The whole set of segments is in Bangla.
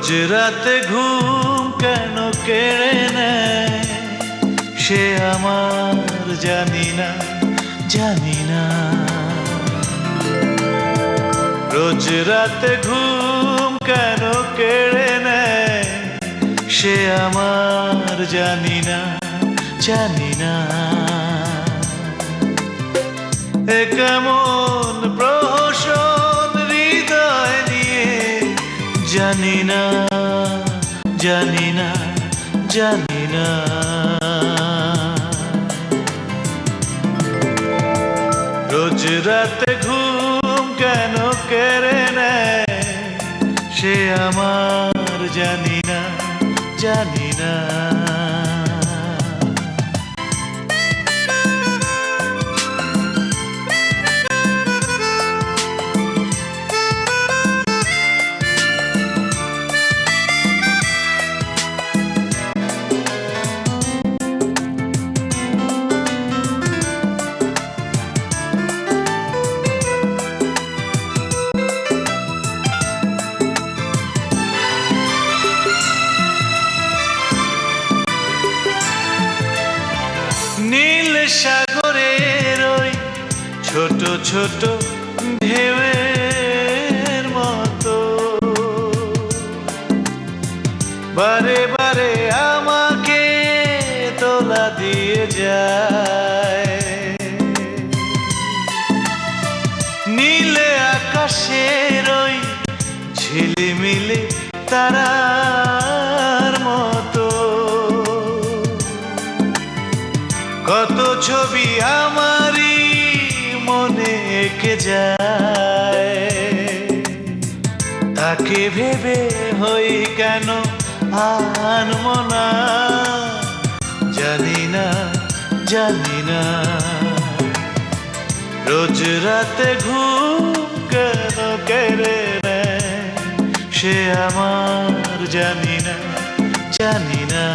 রোজ রাতে ঘুম কেন কেড়ে নেয় সে আমার জানি না, জানি না। রোজ রাতে ঘুম কেন কেড়ে নেয় সে আমার জানি না, জানি না। এ কেমন প্রহসন হৃদয় নিয়ে জানি না, জানি না, জানি না। রোজ রাতে ঘুম কেন কেড়ে নেয় সে আমার জানি না, জানি না। নীল সাগরের ওই ছোট ছোট ঢেউয়ের মতো বারে বারে আমাকে তোলা দিয়ে যায়। নীলে আকাশের ওই ঝিলিমিলি তারার মতো কত ছবি আমারই মনে এঁকে যায়। তাকে ভেবে হই কেন আনমনা জানি না, জানি না। রোজ রাতে ঘুম কেন কেড়ে নেয় সে আমার জানি না, জানি না।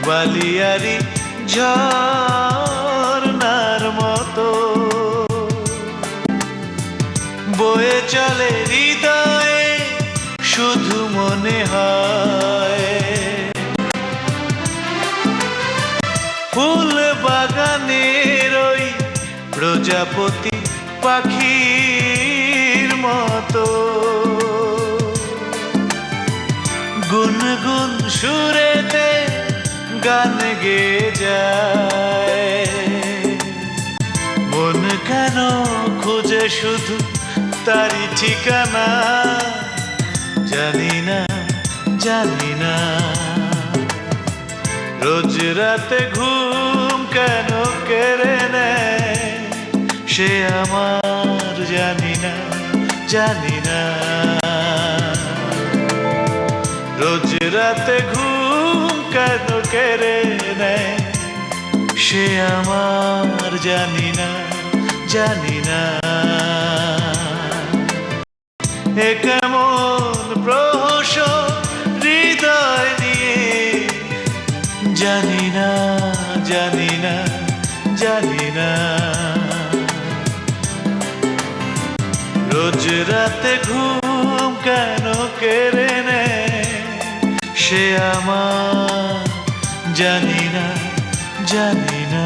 বালিয়ারি ঝর্ণার মতো বয়ে চলে হৃদয়ে শুধু মনে হয় ফুল বাগানের ওই প্রজাপতি পাখির মতো গুনগুন সুরেতে গান গেয়ে যায়। মন কেন খুঁজে শুধু তারি ঠিকানা জানি না, জানি না। রোজ রাতে ঘুম কেন কেড়ে নেয় সে আমার জানি না, জানি না। রোজ রাতে ঘুম কেন কেড়ে নেয় সে আমার জানি না, জানি না। এ কেমন প্রহসন হৃদয় নিয়ে জানি না, জানি না, জানি না। রোজ রাতে ঘুম কেন কেড়ে নেয় সে আমার জানি না, জানি না।